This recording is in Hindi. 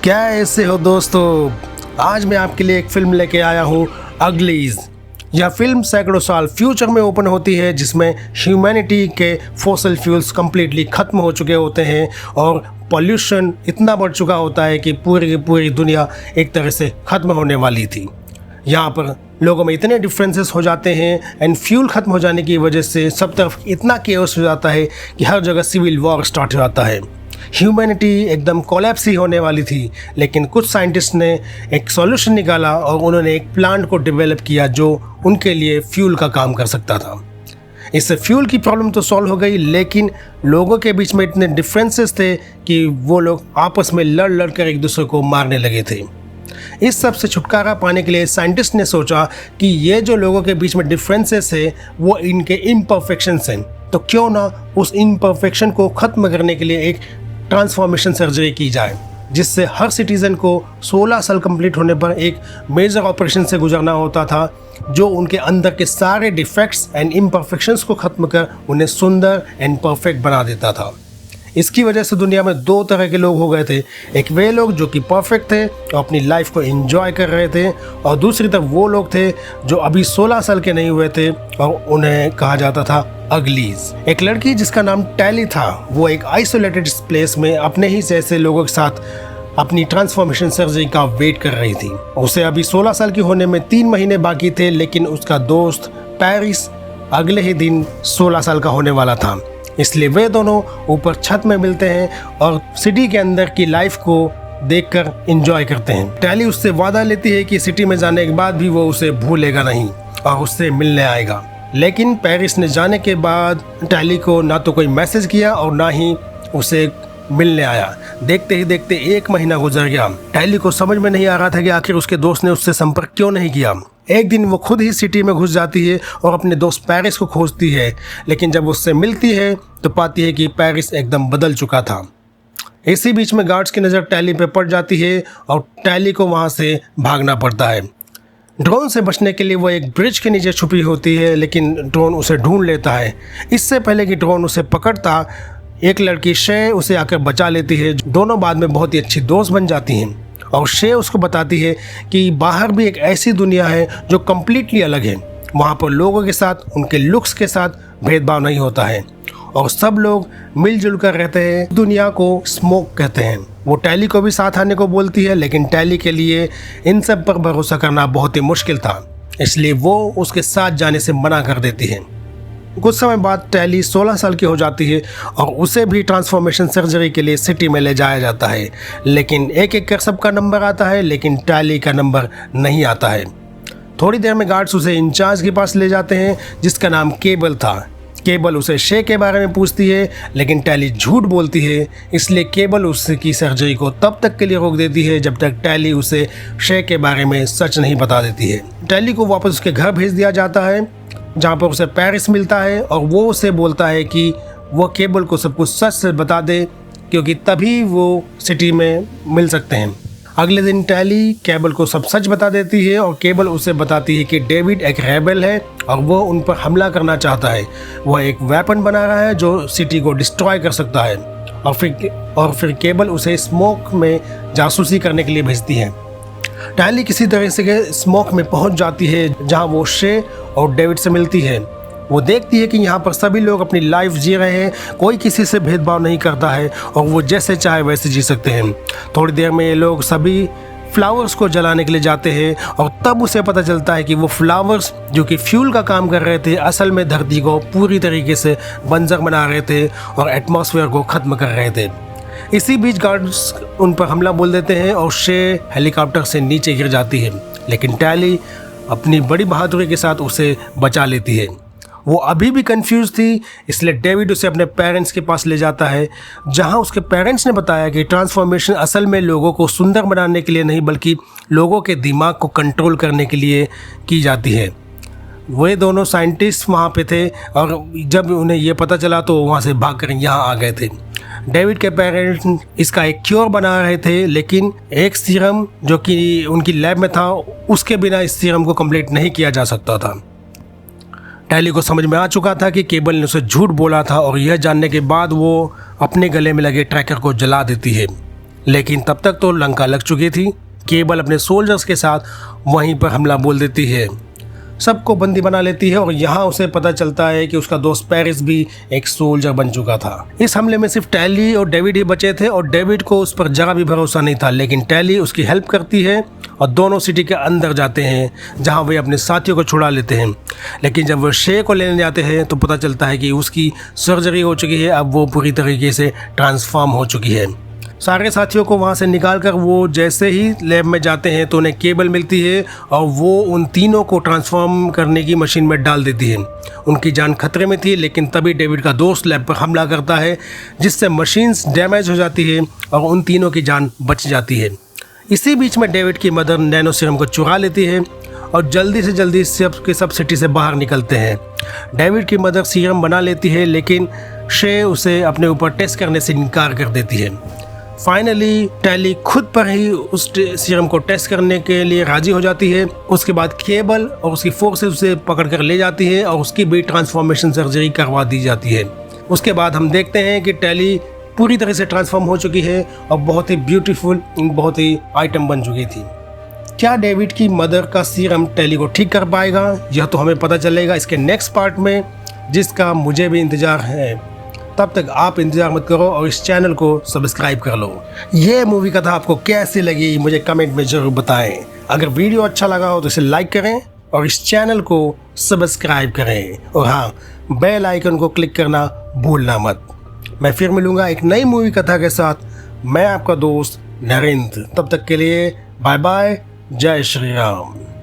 क्या ऐसे हो दोस्तों। आज मैं आपके लिए एक फिल्म लेके आया हूँ, अगलीज। यह फिल्म सैकड़ों साल फ्यूचर में ओपन होती है, जिसमें ह्यूमैनिटी के फॉसिल फ्यूल्स कम्प्लीटली ख़त्म हो चुके होते हैं और पॉल्यूशन इतना बढ़ चुका होता है कि पूरी की पूरी दुनिया एक तरह से ख़त्म होने वाली थी। यहाँ पर लोगों में इतने डिफरेंसेस हो जाते हैं एंड फ्यूल ख़त्म हो जाने की वजह से सब तरफ इतना केओस हो जाता है कि हर जगह सिविल वॉर स्टार्ट हो जाता है। ह्यूमैनिटी एकदम कोलैप्स ही होने वाली थी, लेकिन कुछ साइंटिस्ट ने एक सॉल्यूशन निकाला और उन्होंने एक प्लांट को डेवलप किया जो उनके लिए फ्यूल का काम कर सकता था। इससे फ्यूल की प्रॉब्लम तो सॉल्व हो गई, लेकिन लोगों के बीच में इतने डिफरेंसेस थे कि वो लोग आपस में लड़ लड़ कर एक दूसरे को मारने लगे थे। इस सब से छुटकारा पाने के लिए साइंटिस्ट ने सोचा कि ये जो लोगों के बीच में डिफरेंसेस है वो इनके इम्परफेक्शंस हैं, तो क्यों ना उस इम्परफेक्शन को ख़त्म करने के लिए एक ट्रांसफॉर्मेशन सर्जरी की जाए, जिससे हर सिटीज़न को 16 साल कंप्लीट होने पर एक मेजर ऑपरेशन से गुजरना होता था, जो उनके अंदर के सारे डिफेक्ट्स एंड इम्परफेक्शंस को ख़त्म कर उन्हें सुंदर एंड परफेक्ट बना देता था। इसकी वजह से दुनिया में दो तरह के लोग हो गए थे। एक वे लोग जो कि परफेक्ट थे और अपनी लाइफ को एंजॉय कर रहे थे, और दूसरी तरफ वो लोग थे जो अभी 16 साल के नहीं हुए थे और उन्हें कहा जाता था अगलीज। एक लड़की जिसका नाम टैली था, वो एक आइसोलेटेड प्लेस में अपने ही जैसे लोगों के साथ अपनी ट्रांसफॉर्मेशन सर्जरी का वेट कर रही थी। उसे अभी 16 साल की होने में 3 महीने बाकी थे, लेकिन उसका दोस्त पेरिस अगले ही दिन 16 साल का होने वाला था। इसलिए वे दोनों ऊपर छत में मिलते हैं और सिटी के अंदर की लाइफ को देखकर एंजॉय करते हैं। टैली उससे वादा लेती है कि सिटी में जाने के बाद भी वो उसे भूलेगा नहीं और उससे मिलने आएगा, लेकिन पेरिस ने जाने के बाद टैली को ना तो कोई मैसेज किया और ना ही उसे मिलने आया। देखते ही देखते 1 महीना गुजर गया। टैली को समझ में नहीं आ रहा था कि आखिर उसके दोस्त ने उससे संपर्क क्यों नहीं किया। एक दिन वो खुद ही सिटी में घुस जाती है और अपने दोस्त पेरिस को खोजती है, लेकिन जब उससे मिलती है तो पाती है कि पेरिस एकदम बदल चुका था। इसी बीच में गार्ड्स की नज़र टैली पे पड़ जाती है और टैली को वहाँ से भागना पड़ता है। ड्रोन से बचने के लिए वो एक ब्रिज के नीचे छुपी होती है, लेकिन ड्रोन उसे ढूंढ लेता है। इससे पहले कि ड्रोन उसे पकड़ता, एक लड़की शे उसे आकर बचा लेती है। दोनों बाद में बहुत ही अच्छी दोस्त बन जाती हैं और शे उसको बताती है कि बाहर भी एक ऐसी दुनिया है जो कम्प्लीटली अलग है। वहाँ पर लोगों के साथ, उनके लुक्स के साथ भेदभाव नहीं होता है और सब लोग मिलजुल कर रहते हैं। दुनिया को स्मोक कहते हैं। वो टैली को भी साथ आने को बोलती है, लेकिन टैली के लिए इन सब पर भरोसा करना बहुत ही मुश्किल था, इसलिए वो उसके साथ जाने से मना कर देती है। कुछ समय बाद टैली 16 साल की हो जाती है और उसे भी ट्रांसफॉर्मेशन सर्जरी के लिए सिटी में ले जाया जाता है, लेकिन एक एक कर सबका नंबर आता है, लेकिन टैली का नंबर नहीं आता है। थोड़ी देर में गार्ड्स उसे इंचार्ज के पास ले जाते हैं, जिसका नाम केबल था। केबल उसे शे के बारे में पूछती है, लेकिन टैली झूठ बोलती है, इसलिए केबल उसकी सर्जरी को तब तक के लिए रोक देती है जब तक टैली उसे शे के बारे में सच नहीं बता देती है। टैली को वापस उसके घर भेज दिया जाता है, जहाँ पर उसे पेरिस मिलता है और वो उसे बोलता है कि वो केबल को सब कुछ सच से बता दे, क्योंकि तभी वो सिटी में मिल सकते हैं। अगले दिन टैली केबल को सब सच बता देती है और केबल उसे बताती है कि डेविड एक रेबल है और वो उन पर हमला करना चाहता है। वह एक वेपन बना रहा है जो सिटी को डिस्ट्रॉय कर सकता है, और फिर केबल उसे स्मोक में जासूसी करने के लिए भेजती है। टैली किसी तरह से स्मोक में पहुंच जाती है, जहां वो शे और डेविड से मिलती है। वो देखती है कि यहाँ पर सभी लोग अपनी लाइफ जी रहे हैं, कोई किसी से भेदभाव नहीं करता है और वो जैसे चाहे वैसे जी सकते हैं। थोड़ी देर में ये लोग सभी फ्लावर्स को जलाने के लिए जाते हैं और तब उसे पता चलता है कि वो फ्लावर्स जो कि फ्यूल का काम कर रहे थे, असल में धरती को पूरी तरीके से बंजर बना रहे थे और एटमॉस्फेयर को ख़त्म कर रहे थे। इसी बीच गार्ड्स उन पर हमला बोल देते हैं और शे हेलीकॉप्टर से नीचे गिर जाती है, लेकिन टैली अपनी बड़ी बहादुरी के साथ उसे बचा लेती है। वो अभी भी कंफ्यूज थी, इसलिए डेविड उसे अपने पेरेंट्स के पास ले जाता है, जहां उसके पेरेंट्स ने बताया कि ट्रांसफॉर्मेशन असल में लोगों को सुंदर बनाने के लिए नहीं, बल्कि लोगों के दिमाग को कंट्रोल करने के लिए की जाती है। वे दोनों साइंटिस्ट वहाँ पे थे और जब उन्हें ये पता चला तो वहाँ से भागकर यहाँ आ गए थे। डेविड के पेरेंट्स इसका एक क्योर बना रहे थे, लेकिन एक सीरम जो कि उनकी लैब में था, उसके बिना इस सीरम को कंप्लीट नहीं किया जा सकता था। टैली को समझ में आ चुका था कि केबल ने उसे झूठ बोला था और यह जानने के बाद वो अपने गले में लगे ट्रैकर को जला देती है, लेकिन तब तक तो लंका लग चुकी थी। केबल अपने सोल्जर्स के साथ वहीं पर हमला बोल देती है, सबको बंदी बना लेती है और यहाँ उसे पता चलता है कि उसका दोस्त पेरिस भी एक सोल्जर बन चुका था। इस हमले में सिर्फ टैली और डेविड ही बचे थे और डेविड को उस पर जरा भी भरोसा नहीं था, लेकिन टैली उसकी हेल्प करती है और दोनों सिटी के अंदर जाते हैं जहाँ वे अपने साथियों को छुड़ा लेते हैं। लेकिन जब वो शे को लेने जाते हैं तो पता चलता है कि उसकी सर्जरी हो चुकी है, अब वो पूरी तरीके से ट्रांसफॉर्म हो चुकी है। सारे साथियों को वहाँ से निकालकर वो जैसे ही लैब में जाते हैं तो उन्हें केबल मिलती है और वो उन तीनों को ट्रांसफॉर्म करने की मशीन में डाल देती है। उनकी जान खतरे में थी, लेकिन तभी डेविड का दोस्त लैब पर हमला करता है जिससे मशीन्स डैमेज हो जाती है और उन तीनों की जान बच जाती है। इसी बीच में डेविड की मदर नैनो सीरम को चुरा लेती है और जल्दी से जल्दी सब सिटी से बाहर निकलते हैं। डेविड की मदर सीरम बना लेती है, लेकिन शे उसे अपने ऊपर टेस्ट करने से इनकार कर देती है। फाइनली टैली खुद पर ही उस सीरम को टेस्ट करने के लिए राजी हो जाती है। उसके बाद केबल और उसकी फोर्सेस उसे पकड़ कर ले जाती है और उसकी भी ट्रांसफॉर्मेशन सर्जरी करवा दी जाती है। उसके बाद हम देखते हैं कि टैली पूरी तरह से ट्रांसफॉर्म हो चुकी है और बहुत ही ब्यूटीफुल, बहुत ही आइटम बन चुकी थी। क्या डेविड की मदर का सीरम टैली को ठीक कर पाएगा, यह तो हमें पता चलेगा इसके नेक्स्ट पार्ट में, जिसका मुझे भी इंतज़ार है। तब तक आप इंतज़ार मत करो और इस चैनल को सब्सक्राइब कर लो। ये मूवी कथा आपको कैसी लगी मुझे कमेंट में ज़रूर बताएं। अगर वीडियो अच्छा लगा हो तो इसे लाइक करें और इस चैनल को सब्सक्राइब करें, और हाँ, बेल आइकन को क्लिक करना भूलना मत। मैं फिर मिलूँगा एक नई मूवी कथा के साथ। मैं आपका दोस्त नरेंद्र। तब तक के लिए बाय बाय, जय श्री राम।